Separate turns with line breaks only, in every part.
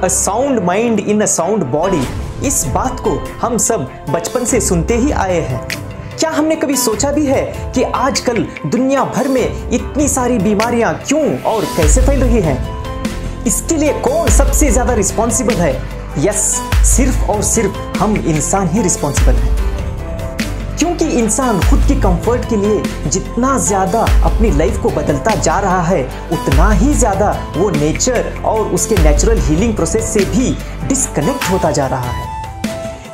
A sound mind in a sound body, इस बात को हम सब बचपन से सुनते ही आए हैं। क्या हमने कभी सोचा भी है कि आजकल दुनिया भर में इतनी सारी बीमारियां क्यों और कैसे फैल रही हैं? इसके लिए कौन सबसे ज्यादा रिस्पॉन्सिबल है? यस, सिर्फ और सिर्फ हम इंसान ही रिस्पॉन्सिबल हैं। क्योंकि इंसान खुद की कंफर्ट के लिए जितना ज्यादा अपनी लाइफ को बदलता जा रहा है, उतना ही ज्यादा वो नेचर और उसके नेचुरल हीलिंग प्रोसेस से भी डिस्कनेक्ट होता जा रहा है।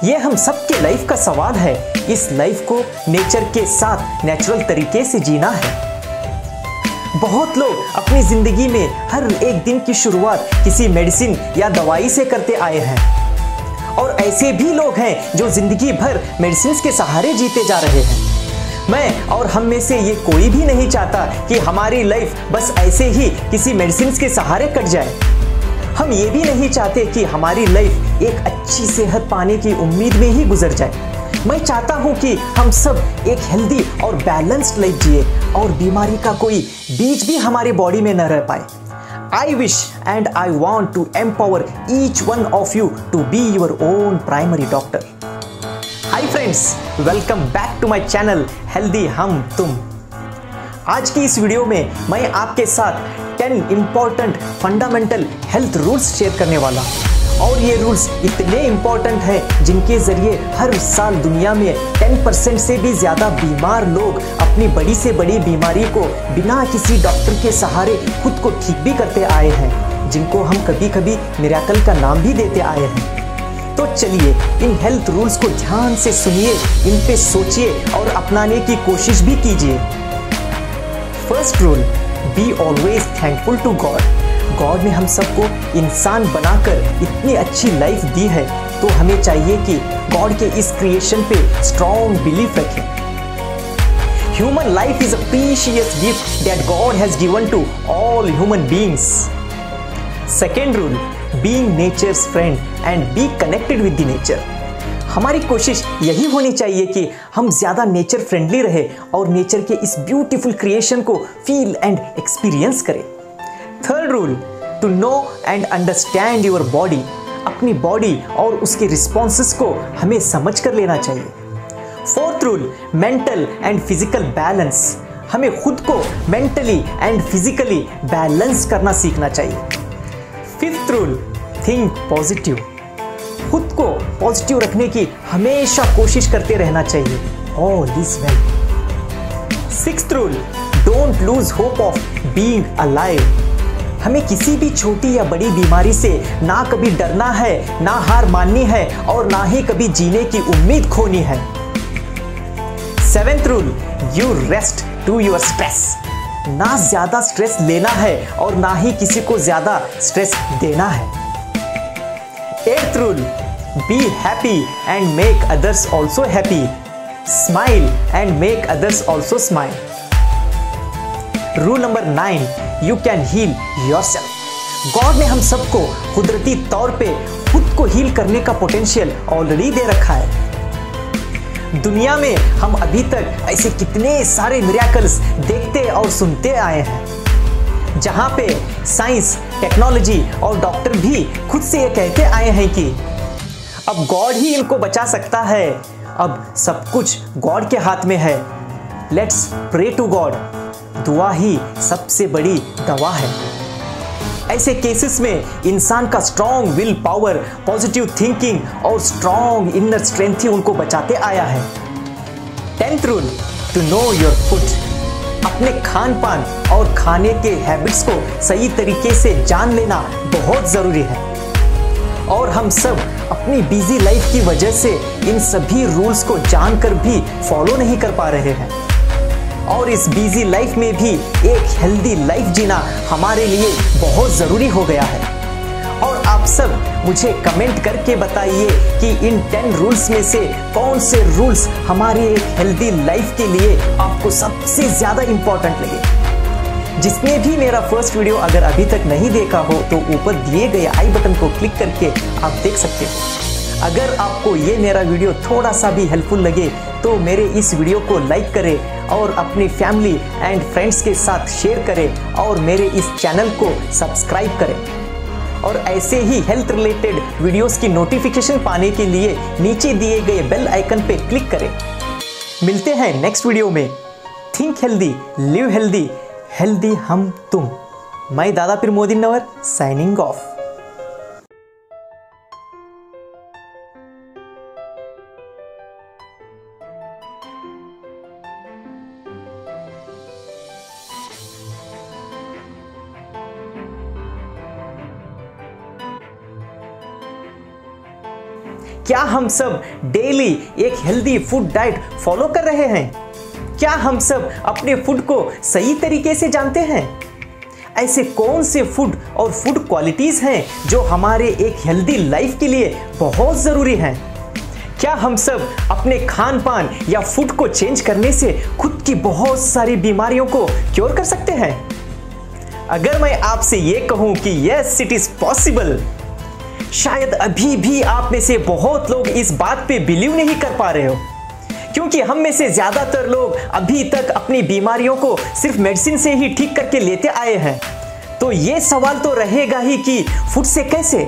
ये हम सबके लाइफ का सवाल है। इस लाइफ को नेचर के साथ नेचुरल तरीके से जीना है। बहुत लोग अपनी जिंदगी में हर एक दिन की शुरुआत किसी मेडिसिन या दवाई से करते आए हैं, और ऐसे भी लोग हैं जो जिंदगी भर मेडिसिन के सहारे जीते जा रहे हैं। मैं और हम में से ये कोई भी नहीं चाहता कि हमारी लाइफ बस ऐसे ही किसी मेडिसिन के सहारे कट जाए। हम ये भी नहीं चाहते कि हमारी लाइफ एक अच्छी सेहत पाने की उम्मीद में ही गुजर जाए। मैं चाहता हूँ कि हम सब एक हेल्दी और बैलेंस्ड लाइफ जिए और बीमारी का कोई बीज भी हमारे बॉडी में न रह पाए। I wish and I want to empower each one of you to be your own primary doctor. Hi friends, welcome back to my channel Healthy हम तुम। आज की इस वीडियो में मैं आपके साथ 10 important fundamental health rules share करने वाला हूँ, और ये रूल्स इतने इम्पोर्टेंट हैं जिनके जरिए हर साल दुनिया में 10% से भी ज़्यादा बीमार लोग अपनी बड़ी से बड़ी बीमारी को बिना किसी डॉक्टर के सहारे खुद को ठीक भी करते आए हैं, जिनको हम कभी कभी मिरेकल का नाम भी देते आए हैं। तो चलिए इन हेल्थ रूल्स को ध्यान से सुनिए, इन पे सोचिए और अपनाने की कोशिश भी कीजिए। First rule, be always thankful to God. God ने हम सबको इंसान बनाकर इतनी अच्छी लाइफ दी है, तो हमें चाहिए कि गॉड के इस क्रिएशन पे स्ट्रॉन्ग बिलीफ रखें। Human life is a precious gift that God has given to all human beings. Second rule, being nature's friend and be connected with the nature. हमारी कोशिश यही होनी चाहिए कि हम ज्यादा नेचर फ्रेंडली रहे और नेचर के इस ब्यूटीफुल क्रिएशन को फील एंड एक्सपीरियंस करें। Third rule, to know and understand your body. अपनी बॉडी और उसके रिस्पॉन्सेस को हमें समझ कर लेना चाहिए। Fourth rule, mental and physical balance. हमें खुद को मेंटली एंड फिजिकली बैलेंस करना सीखना चाहिए। Fifth rule, think positive. खुद को पॉजिटिव रखने की हमेशा कोशिश करते रहना चाहिए। All is well. Sixth rule, don't lose hope of being alive. हमें किसी भी छोटी या बड़ी बीमारी से ना कभी डरना है, ना हार माननी है और ना ही कभी जीने की उम्मीद खोनी है। Seventh rule, you rest to your stress. ना ज्यादा स्ट्रेस लेना है और ना ही किसी को ज्यादा स्ट्रेस देना है। Eighth rule, be happy and make others also happy. Smile and make others also smile. Rule number 9, you can heal yourself. God ने हम सबको कुदरती तौर पे खुद को हील करने का पोटेंशियल ऑलरेडी दे रखा है। दुनिया में हम अभी तक ऐसे कितने सारे मिरेकल्स देखते और सुनते आए हैं, जहां पे साइंस, टेक्नोलॉजी और डॉक्टर भी खुद से ये कहते आए हैं कि अब गॉड ही इनको बचा सकता है, अब सब कुछ गॉड के हाथ में है। Let's pray to God. दुआ ही सबसे बड़ी दवा है। ऐसे केसेस में इंसान का strong will power, positive thinking और स्ट्रॉन्ग इनर स्ट्रेंथ ही उनको बचाते आया है। 10th rule, to know your food. अपने खान पान और खाने के हैबिट्स को सही तरीके से जान लेना बहुत जरूरी है, और हम सब अपनी बिजी लाइफ की वजह से इन सभी रूल्स को जानकर भी फॉलो नहीं कर पा रहे हैं। और इस बिजी लाइफ में भी एक हेल्दी लाइफ जीना हमारे लिए बहुत ज़रूरी हो गया है। और आप सब मुझे कमेंट करके बताइए कि इन 10 रूल्स में से कौन से रूल्स हमारे एक हेल्दी लाइफ के लिए आपको सबसे ज़्यादा इम्पोर्टेंट लगे। जिसने भी मेरा फर्स्ट वीडियो अगर अभी तक नहीं देखा हो तो ऊपर दिए गए आई बटन को क्लिक करके आप देख सकते हो। अगर आपको ये मेरा वीडियो थोड़ा सा भी हेल्पफुल लगे तो मेरे इस वीडियो को लाइक करें और अपनी फैमिली एंड फ्रेंड्स के साथ शेयर करें और मेरे इस चैनल को सब्सक्राइब करें। और ऐसे ही हेल्थ रिलेटेड वीडियोस की नोटिफिकेशन पाने के लिए नीचे दिए गए बेल आइकन पे क्लिक करें। मिलते हैं नेक्स्ट वीडियो में। Think healthy, live healthy, healthy हम तुम। मैं दादा पीर मोदीनवर साइनिंग ऑफ। क्या हम सब डेली एक हेल्दी फूड डाइट फॉलो कर रहे हैं? क्या हम सब अपने फूड को सही तरीके से जानते हैं? ऐसे कौन से फूड और फूड क्वालिटीज हैं जो हमारे एक हेल्दी लाइफ के लिए बहुत जरूरी हैं? क्या हम सब अपने खान पान या फूड को चेंज करने से खुद की बहुत सारी बीमारियों को क्योर कर सकते हैं? अगर मैं आपसे ये कहूं कि यस इट इज पॉसिबल, शायद अभी भी आप में से बहुत लोग इस बात पे बिलीव नहीं कर पा रहे हो, क्योंकि हम में से ज्यादातर लोग अभी तक अपनी बीमारियों को सिर्फ मेडिसिन से ही ठीक करके लेते आए हैं। तो ये सवाल तो रहेगा ही कि फूड से कैसे?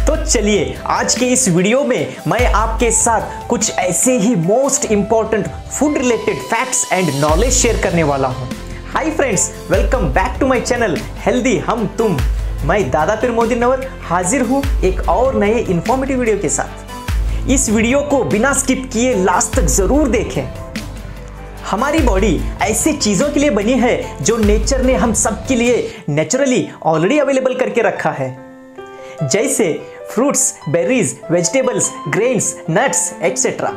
तो चलिए आज के इस वीडियो में मैं आपके साथ कुछ ऐसे ही most important food related facts and knowledge share करने वाला हूं। Hi friends, welcome back to my channel healthy हम तुम। मैं दादा पीर मोदीनवर हाजिर हूं एक और नए इंफॉर्मेटिव वीडियो के साथ। इस वीडियो को बिना स्किप किए लास्ट तक जरूर देखें। हमारी बॉडी ऐसे चीजों के लिए बनी है जो नेचर ने हम सब के लिए नेचुरली ऑलरेडी अवेलेबल करके रखा है, जैसे fruits, berries, vegetables, grains, nuts etcetera.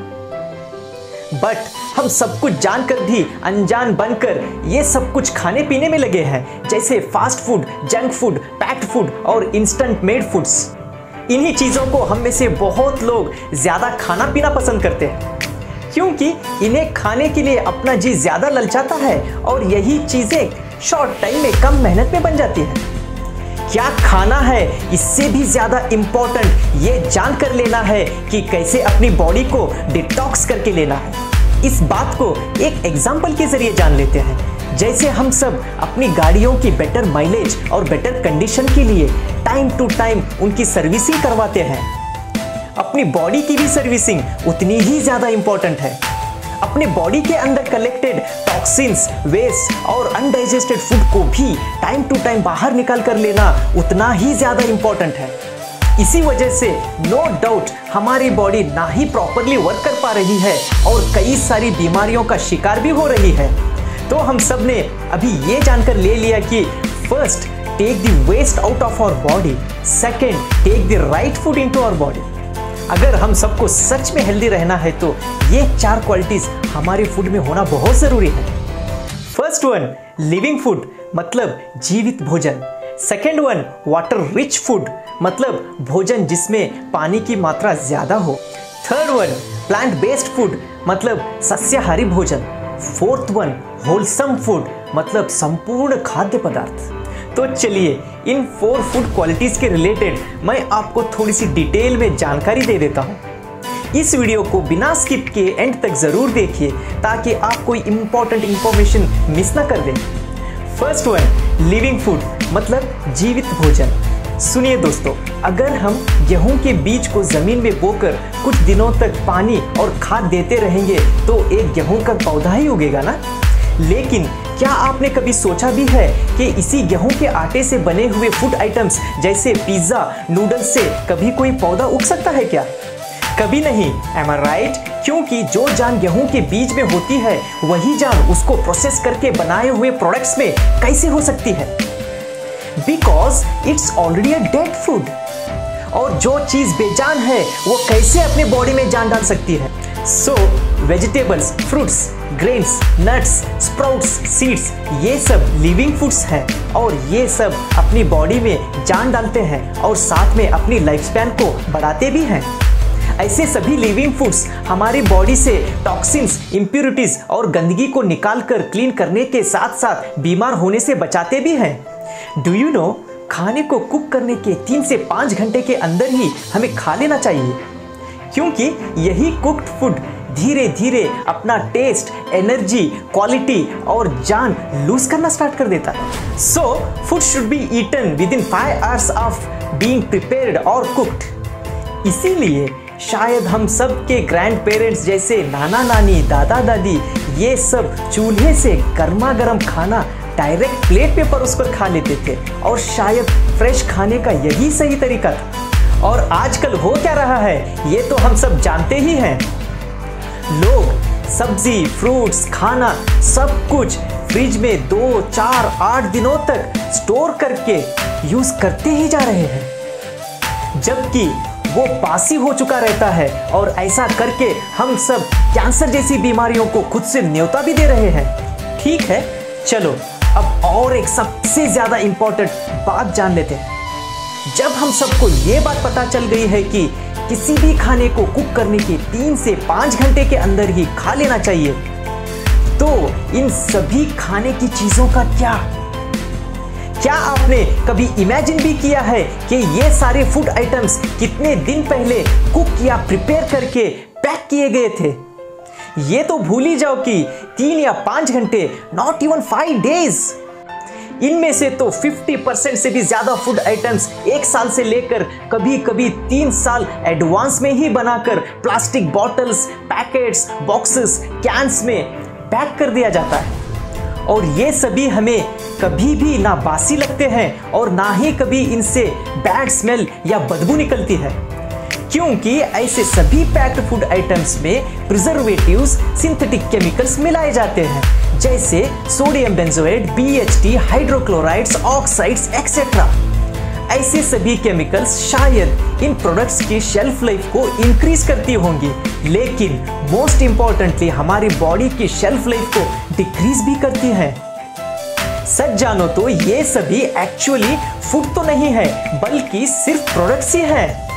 But हम सब कुछ जानकर भी अनजान बनकर ये सब कुछ खाने पीने में लगे हैं, जैसे fast food, junk food, packed food और इंस्टेंट मेड फूड्स। इन्हीं चीज़ों को हम में से बहुत लोग ज़्यादा खाना पीना पसंद करते हैं, क्योंकि इन्हें खाने के लिए अपना जी ज़्यादा ललचाता है और यही चीज़ें शॉर्ट टाइम में कम मेहनत में बन जाती हैं। क्या खाना है, इससे भी ज़्यादा इम्पोर्टेंट ये जानकर लेना है कि कैसे अपनी बॉडी को डिटॉक्स करके लेना है। इस बात को एक एग्जाम्पल के जरिए जान लेते हैं। जैसे हम सब अपनी गाड़ियों की बेटर माइलेज और बेटर कंडीशन के लिए टाइम टू टाइम उनकी सर्विसिंग करवाते हैं, अपनी बॉडी की भी सर्विसिंग उतनी ही ज़्यादा इम्पोर्टेंट है। अपने बॉडी के अंदर कलेक्टेड टॉक्सिन्स, वेस्ट और अनडाइजेस्टेड फूड को भी टाइम टू टाइम बाहर निकाल कर लेना उतना ही ज़्यादा इम्पोर्टेंट है। इसी वजह से नो डाउट हमारी बॉडी ना ही प्रॉपरली वर्क कर पा रही है और कई सारी बीमारियों का शिकार भी हो रही है। तो हम सब ने अभी ये जानकर ले लिया कि first, take the waste out of our body, second, take the right food into our body. अगर हम सबको सच में हेल्दी रहना है तो ये 4 क्वालिटीज हमारे फूड में होना बहुत जरूरी है। फर्स्ट वन, लिविंग फूड मतलब जीवित भोजन। Second one, water rich food मतलब भोजन जिसमें पानी की मात्रा ज्यादा हो। Third one, plant based food मतलब सस्याहारी भोजन। फोर्थ वन, होलसम फूड मतलब संपूर्ण खाद्य पदार्थ। तो चलिए इन 4 फूड क्वालिटीज के रिलेटेड मैं आपको थोड़ी सी डिटेल में जानकारी दे देता हूँ। इस वीडियो को बिना स्किप के एंड तक जरूर देखिए ताकि आप कोई इंपॉर्टेंट इंफॉर्मेशन मिस ना कर दें। फर्स्ट वन, लिविंग फूड मतलब जीवित भोजन। सुनिए दोस्तों, अगर हम गेहूं के बीज को जमीन में बोकर कुछ दिनों तक पानी और खाद देते रहेंगे तो एक गेहूं का पौधा ही उगेगा ना। लेकिन क्या आपने कभी सोचा भी है कि इसी गेहूं के आटे से बने हुए फूड आइटम्स जैसे पिज्जा, नूडल्स से कभी कोई पौधा उग सकता है क्या? कभी नहीं। एम आई राइट? क्योंकि जो जान गेहूं के बीज में होती है वही जान उसको प्रोसेस करके बनाए हुए प्रोडक्ट्स में कैसे हो सकती है? Because it's already a dead food. और जो चीज बेजान है वो कैसे अपने बॉडी में जान डाल सकती है? So vegetables, fruits, grains, nuts, sprouts, seeds ये सब लिविंग फूड्स हैं और ये सब अपनी बॉडी में जान डालते हैं और साथ में अपनी लाइफ स्पैन को बढ़ाते भी हैं। ऐसे सभी लिविंग फूड्स हमारी बॉडी से टॉक्सिन्स, इम्प्यूरिटीज और गंदगी को निकाल कर क्लीन करने के साथ साथ बीमार होने से बचाते भी हैं। डू यू नो, खाने को कुक करने के 3 से 5 घंटे के अंदर ही हमें खा लेना चाहिए, क्योंकि यही कुक्ड फूड धीरे धीरे अपना टेस्ट, एनर्जी, क्वालिटी और जान लूज करना स्टार्ट कर देता है। So food should be eaten within 5 hours of being prepared और कुक्ड। इसीलिए शायद हम सब के ग्रैंड पेरेंट्स जैसे नाना नानी, दादा दादी ये सब चूल्हे से गर्मा गर्म खाना डायरेक्ट प्लेट पे परोसकर खा लेते थे और शायद फ्रेश खाने का यही सही तरीका था। और आजकल हो क्या रहा है ये तो हम सब जानते ही हैं। लोग सब्जी, फ्रूट्स, खाना सब कुछ फ्रिज में 2, 4, 8 दिनों तक स्टोर करके यूज करते ही जा रहे हैं, जबकि वो बासी हो चुका रहता है। और ऐसा करके हम सब कैंसर जैसी बीमारियों को खुद से न्योता भी दे रहे हैं। ठीक है, चलो अब और एक सबसे ज्यादा इंपॉर्टेंट बात जान लेते हैं। जब हम सबको ये बात पता चल गई है कि किसी भी खाने को कुक करने के 3 से 5 घंटे के अंदर ही खा लेना चाहिए, तो इन सभी खाने की चीजों का क्या आपने कभी इमेजिन भी किया है कि ये सारे फूड आइटम्स कितने दिन पहले कुक या प्रिपेयर करके पैक किए गए थे? ये तो भूल ही जाओ कि 3 या 5 घंटे, नॉट इवन 5 डेज। इनमें से तो 50% से भी ज्यादा फूड आइटम्स 1 साल से लेकर कभी कभी 3 साल एडवांस में ही बनाकर plastic bottles, packets, boxes, cans में पैक कर दिया जाता है। और ये सभी हमें कभी भी ना बासी लगते हैं और ना ही कभी इनसे बैड स्मेल या बदबू निकलती है, क्योंकि ऐसे सभी पैक्ड फूड आइटम्स में प्रिजर्वेटिव्स, सिंथेटिक केमिकल्स मिलाए जाते हैं, जैसे sodium benzoate, BHT, hydrochlorides, oxides etcetera. ऐसे सभी केमिकल्स शायद इन प्रोडक्ट्स की शेल्फ लाइफ को इंक्रीज करती होंगी, लेकिन मोस्ट इंपॉर्टेंटली हमारी बॉडी की शेल्फ लाइफ को डिक्रीज भी करती है। सच जानो तो ये सभी एक्चुअली फूड तो नहीं है, बल्कि सिर्फ प्रोडक्ट्स ही हैं,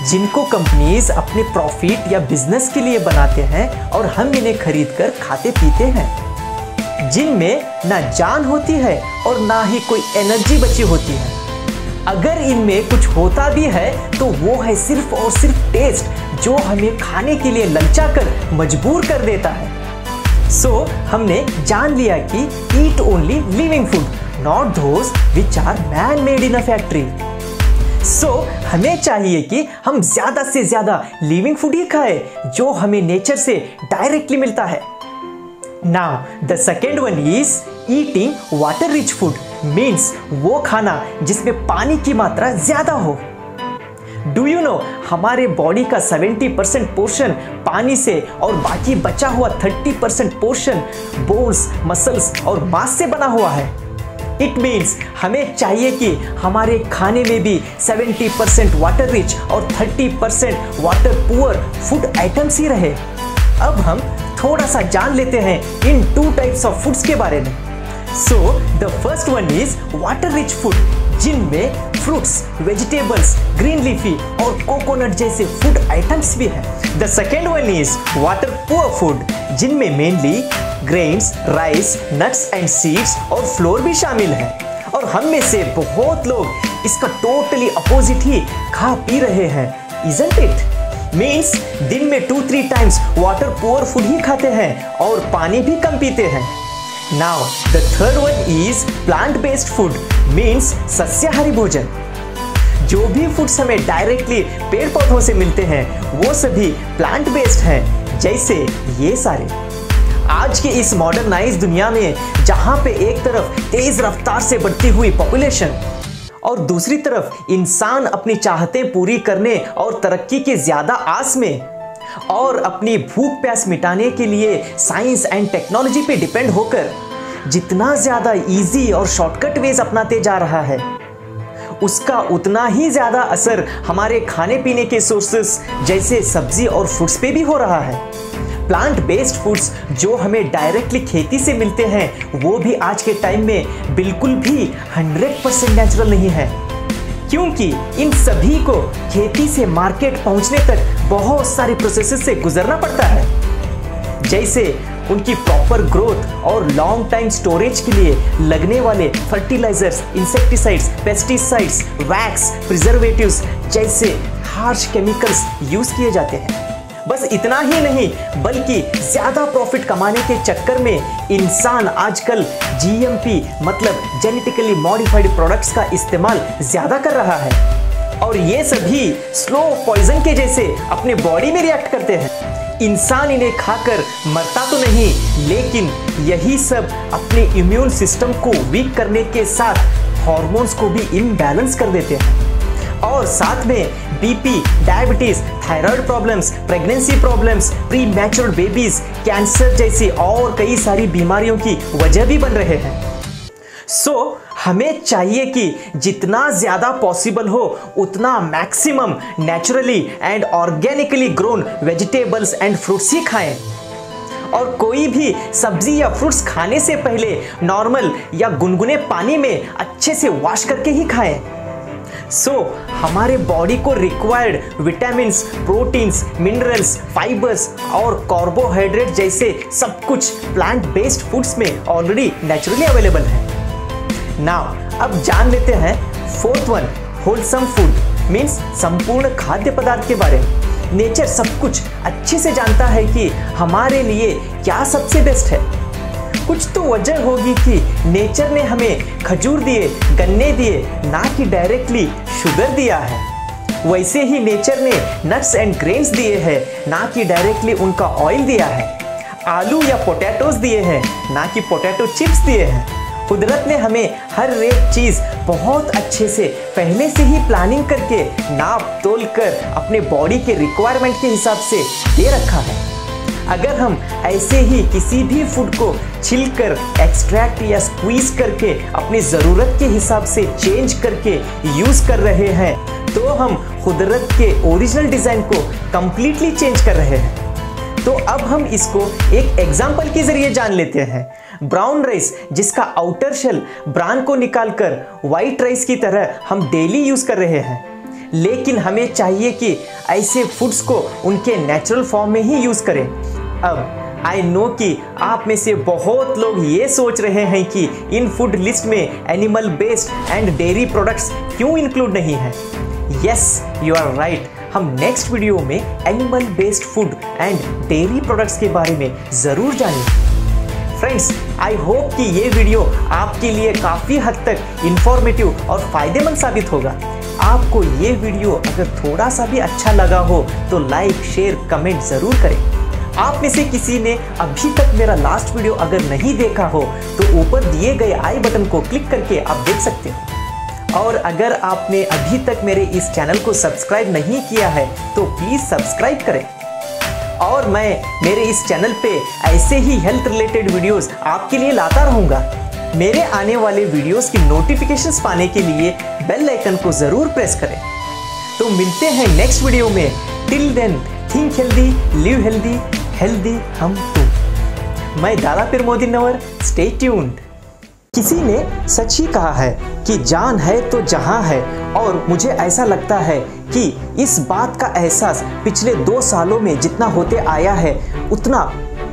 जिनको कंपनीज अपने प्रॉफिट या बिजनेस के लिए बनाते हैं और हम इन्हें खरीद कर खाते पीते हैं, जिनमें ना जान होती है और ना ही कोई एनर्जी बची होती है। अगर इनमें कुछ होता भी है तो वो है सिर्फ और सिर्फ टेस्ट, जो हमें खाने के लिए ललचा कर मजबूर कर देता है। सो हमने जान लिया कि eat only living food, not those which are man made in a factory. सो हमें चाहिए कि हम ज्यादा से ज्यादा लिविंग फूड ही खाएं, जो हमें नेचर से डायरेक्टली मिलता है। Now the second one is eating water rich food, means वो खाना जिसमें पानी की मात्रा ज्यादा हो। डू यू नो हमारे बॉडी का 70% पोर्शन पानी से और बाकी बचा हुआ 30% पोर्शन बोन्स, मसल्स और मांस से बना हुआ है। इट मीन्स हमें चाहिए कि हमारे खाने में भी 70% वाटर रिच और 30% वाटर पुअर फूड आइटम्स ही रहे। अब हम थोड़ा सा जान लेते हैं इन 2 टाइप्स ऑफ फूड्स के बारे में। So the first one is water rich food, जिनमें फ्रूट्स, वेजिटेबल्स, ग्रीन लीफी और कोकोनट जैसे फूड आइटम्स भी हैं। The second one is water poor food, जिनमें mainly grains, rice, nuts and seeds और फ्लोर भी शामिल है। और हम में से बहुत लोग इसका टोटली अपोजिट ही खा पी रहे हैं, इजंट इट? मीन्स दिन में 2-3 टाइम्स वाटर पुअर फूड ही खाते हैं और पानी भी कम पीते हैं। Now the third one is plant based food, means सस्याहारी भोजन। जो भी फूड्स हमें डायरेक्टली पेड़ पौधों से मिलते हैं वो सभी प्लांट बेस्ड हैं, जैसे ये सारे। आज के इस मॉडर्नाइज दुनिया में जहां पे एक तरफ तेज रफ्तार से बढ़ती हुई पॉपुलेशन और दूसरी तरफ इंसान अपनी चाहतें पूरी करने और तरक्की के ज्यादा आस में और अपनी भूख प्यास मिटाने के लिए साइंस एंड टेक्नोलॉजी पे डिपेंड होकर जितना ज्यादा इजी और शॉर्टकट वेज अपनाते जा रहा है, उसका उतना ही ज्यादा असर हमारे खाने पीने के सोर्सेस जैसे सब्जी और फ्रूट्स पे भी हो रहा है। प्लांट बेस्ड फूड्स जो हमें डायरेक्टली खेती से मिलते हैं वो भी आज के टाइम में बिल्कुल भी 100% नेचुरल नहीं है, क्योंकि इन सभी को खेती से मार्केट पहुंचने तक बहुत सारे प्रोसेसेस से गुजरना पड़ता है, जैसे उनकी प्रॉपर ग्रोथ और लॉन्ग टाइम स्टोरेज के लिए लगने वाले fertilisers, insecticides, pesticides, wax, preservatives जैसे हार्श केमिकल्स यूज किए जाते हैं। बस इतना ही नहीं बल्कि ज्यादा प्रॉफिट कमाने के चक्कर में इंसान आजकल जीएमपी मतलब जेनेटिकली मॉडिफाइड प्रोडक्ट्स का इस्तेमाल ज्यादा कर रहा है और ये सभी स्लो पॉइजन के जैसे अपने बॉडी में रिएक्ट करते हैं। इंसान इन्हें खाकर मरता तो नहीं, लेकिन यही सब अपने इम्यून सिस्टम को वीक करने के साथ हार्मोन्स को भी इम्बैलेंस कर देते हैं और साथ में BP, diabetes, thyroid problems, pregnancy problems, pre mature babies, cancer जैसी और कई सारी बीमारियों की वजह भी बन रहे हैं। हमें चाहिए कि जितना ज्यादा पॉसिबल हो उतना maximum naturally and organically grown vegetables and fruits ही खाएं और कोई भी सब्जी या फ्रूट्स खाने से पहले नॉर्मल या गुनगुने पानी में अच्छे से वॉश करके ही खाएं। हमारे बॉडी को required vitamins, proteins, minerals, fibres और कार्बोहाइड्रेट जैसे सब कुछ प्लांट बेस्ड फूड्स में ऑलरेडी नेचुरली अवेलेबल है। नाउ अब जान लेते हैं fourth one, wholesome food means संपूर्ण खाद्य पदार्थ के बारे में। नेचर सब कुछ अच्छे से जानता है कि हमारे लिए क्या सबसे बेस्ट है। कुछ तो वजह होगी कि नेचर ने हमें खजूर दिए, गन्ने दिए, ना कि डायरेक्टली शुगर दिया है। वैसे ही नेचर ने नट्स एंड ग्रेन्स दिए हैं, ना कि डायरेक्टली उनका ऑयल दिया है। आलू या पोटैटोज दिए हैं, ना कि पोटैटो चिप्स दिए हैं। कुदरत ने हमें हर एक चीज बहुत अच्छे से पहले से ही प्लानिंग करके नाप तोल कर अपने बॉडी के रिक्वायरमेंट के हिसाब से दे रखा है। अगर हम ऐसे ही किसी भी फूड को छिलकर एक्सट्रैक्ट या स्क्वीज करके अपनी ज़रूरत के हिसाब से चेंज करके यूज़ कर रहे हैं तो हम कुदरत के ओरिजिनल डिज़ाइन को कंप्लीटली चेंज कर रहे हैं। तो अब हम इसको एक एग्जाम्पल के जरिए जान लेते हैं। ब्राउन राइस जिसका आउटर शेल ब्रान को निकालकर व्हाइट राइस की तरह हम डेली यूज कर रहे हैं, लेकिन हमें चाहिए कि ऐसे फूड्स को उनके नेचुरल फॉर्म में ही यूज करें। अब आई नो कि आप में से बहुत लोग ये सोच रहे हैं कि इन फूड लिस्ट में animal based and dairy products क्यों इंक्लूड नहीं है। Yes, you are right. हम नेक्स्ट वीडियो में animal based food and dairy products के बारे में जरूर जानेंगे। फ्रेंड्स, आई होप कि ये वीडियो आपके लिए काफ़ी हद तक इंफॉर्मेटिव और फायदेमंद साबित होगा। आपको ये वीडियो अगर थोड़ा सा भी अच्छा लगा हो तो लाइक, शेयर, कमेंट ज़रूर करें। आप में से किसी ने अभी तक मेरा लास्ट वीडियो अगर नहीं देखा हो तो ऊपर दिए गए आई बटन को क्लिक करके आप देख सकते हो। और अगर आपने अभी तक मेरे इस चैनल को सब्सक्राइब नहीं किया है तो प्लीज़ सब्सक्राइब करें। और मैं मेरे इस चैनल पे ऐसे ही हेल्थ रिलेटेड वीडियोस आपके लिए लाता रहूँगा। मेरे आने वाले वीडियोस की नोटिफिकेशंस पाने के लिए बेल आइकन को ज़रूर प्रेस करें। तो मिलते हैं नेक्स्ट वीडियो में। Till then, think healthy, live healthy, healthy हम तुम। मैं दादा पीर मोदी नवर, स्टे ट्यून्ड। किसी ने सच ही कहा है कि जान है तो जहां है, और मुझे ऐसा लगता है कि इस बात का एहसास पिछले 2 सालों में जितना होते आया है उतना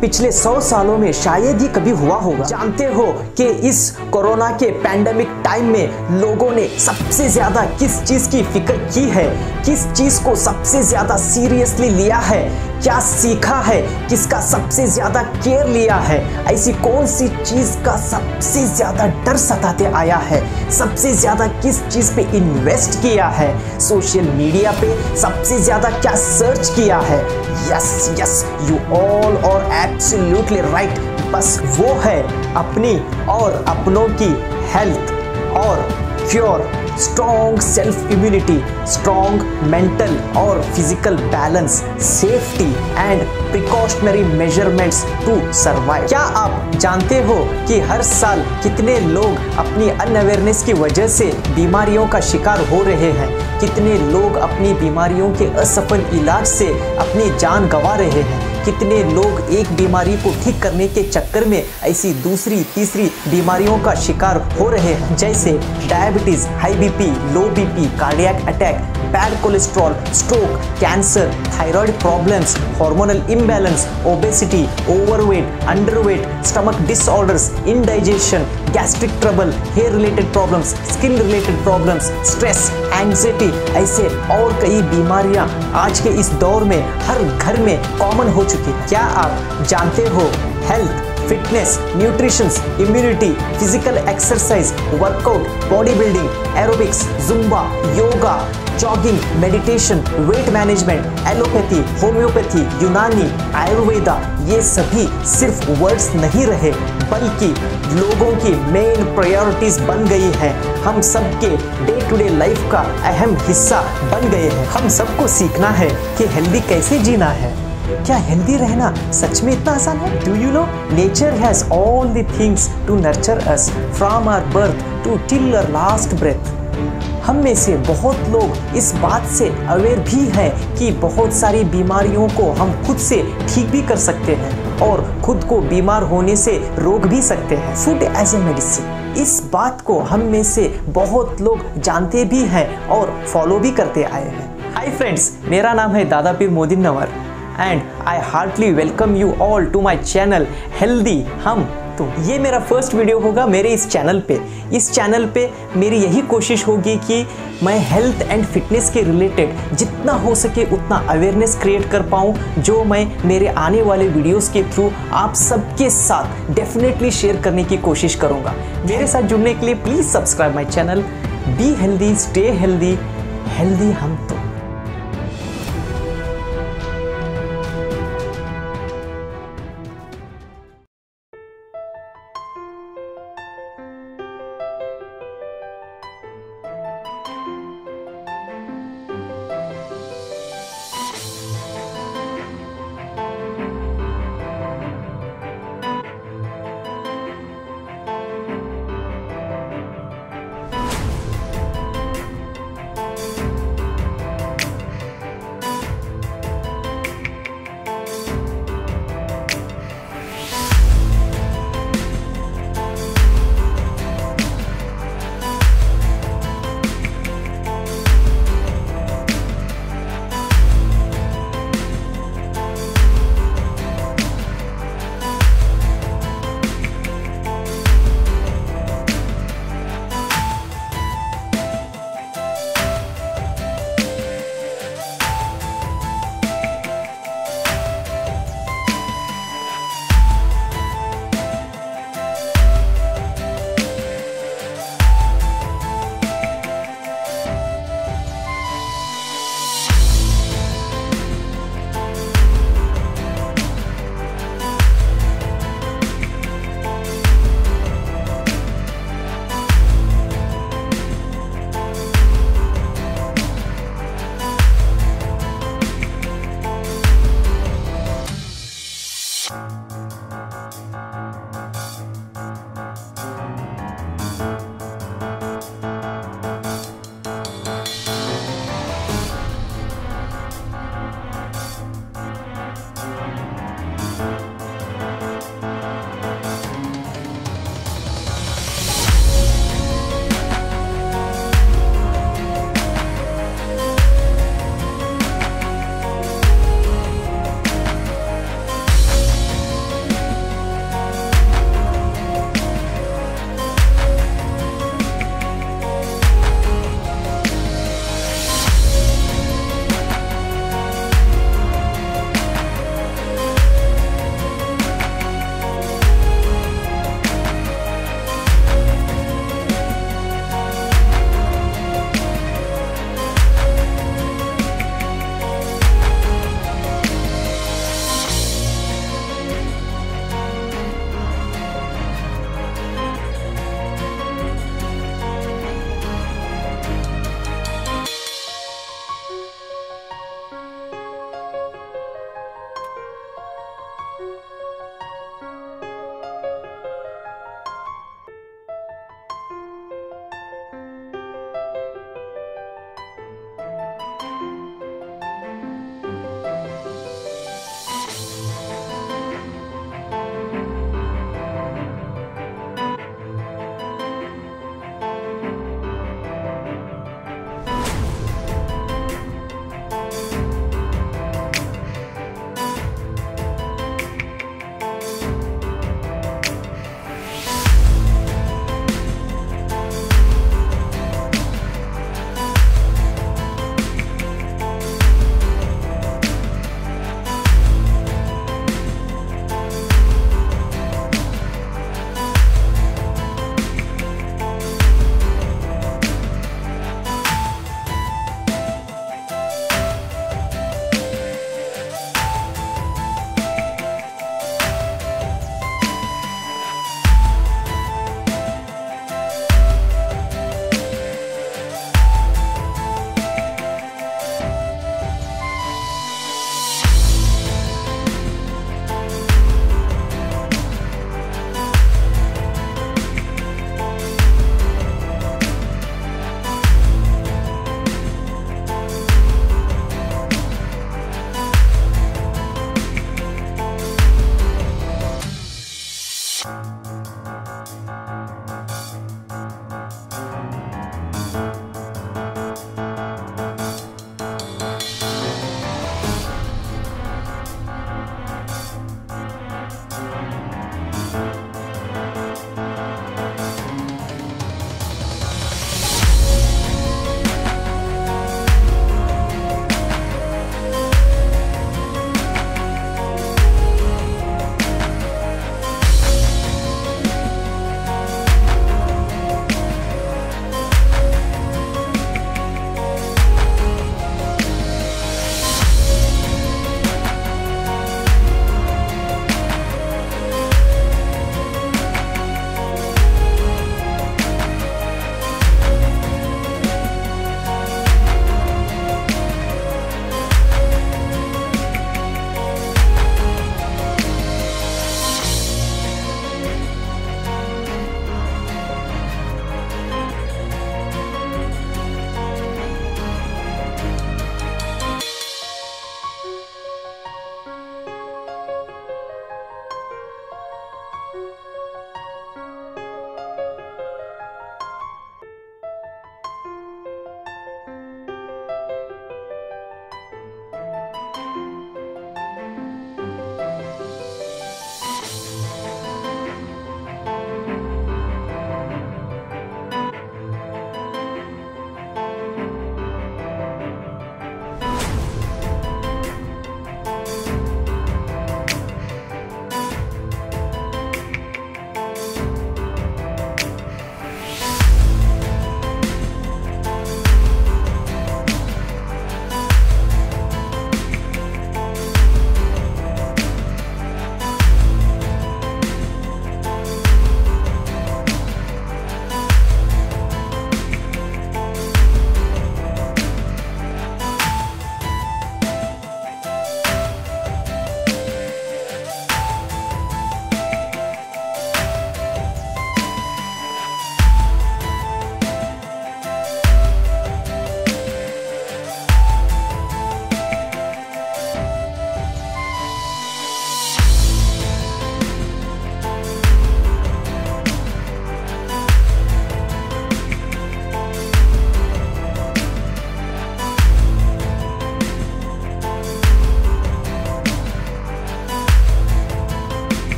पिछले 100 सालों में शायद ही कभी हुआ होगा। जानते हो कि इस कोरोना के पैंडेमिक टाइम में लोगों ने सबसे ज्यादा किस चीज की फिक्र की है, किस चीज को सबसे ज्यादा सीरियसली लिया है, क्या सीखा है, किसका सबसे ज्यादा केयर लिया है, ऐसी कौन सी चीज का सबसे ज्यादा डर सताते आया है, सबसे ज्यादा किस चीज पे इन्वेस्ट किया है, सोशल मीडिया पे सबसे ज्यादा क्या सर्च किया है। यस यस, यू ऑल और एब्सोल्युटली राइट। बस वो है अपनी और अपनों की हेल्थ और cure, strong self immunity, strong mental और physical balance, safety and precautionary measurements to survive. क्या आप जानते हो कि हर साल कितने लोग अपनी अनअवेयरनेस की वजह से बीमारियों का शिकार हो रहे हैं, कितने लोग अपनी बीमारियों के असफल इलाज से अपनी जान गंवा रहे हैं। कितने लोग एक बीमारी को ठीक करने के चक्कर में ऐसी दूसरी तीसरी बीमारियों का शिकार हो रहे हैं, जैसे diabetes, high BP, low BP, cardiac attack, bad cholesterol, stroke, cancer, thyroid problems, hormonal imbalance, obesity, overweight, underweight, stomach disorders, indigestion, gastric trouble, hair related problems, skin related problems, stress, anxiety, ऐसे और कई बीमारियां आज के इस दौर में हर घर में कॉमन हो चुकी है। क्या आप जानते हो health, fitness, nutrition, immunity, physical exercise, workout, body building, aerobics, Zumba, yoga, jogging, meditation, weight management, allopathy, homeopathy, यूनानी, आयुर्वेदा, ये सभी सिर्फ वर्ड्स नहीं रहे बल्कि लोगों की मेन प्रायोरिटीज बन गई है। हम सबके डे टू डे लाइफ का अहम हिस्सा बन गए हैं। हम सबको सीखना है कि हेल्दी कैसे जीना है। क्या हेल्दी रहना सच में इतना आसान है? Do you know nature has all the things to nurture us from our birth to till our last breath. हम में से बहुत लोग इस बात से अवेयर भी हैं कि बहुत सारी बीमारियों को हम खुद से ठीक भी कर सकते हैं और खुद को बीमार होने से रोक भी सकते हैं। फूड एज ए मेडिसिन, इस बात को हम में से बहुत लोग जानते भी हैं और फॉलो भी करते आए हैं। हाय फ्रेंड्स, मेरा नाम है Dada Peer Modinnavar and I heartly welcome you all to my channel healthy हम तुम। ये मेरा फर्स्ट वीडियो होगा मेरे इस चैनल पे। इस चैनल पे मेरी यही कोशिश होगी कि मैं हेल्थ एंड फिटनेस के रिलेटेड जितना हो सके उतना अवेयरनेस क्रिएट कर पाऊँ, जो मैं मेरे आने वाले वीडियोस के थ्रू आप सबके साथ डेफिनेटली शेयर करने की कोशिश करूँगा। मेरे साथ जुड़ने के लिए please subscribe my channel. Be healthy, stay healthy, healthy हम तुम।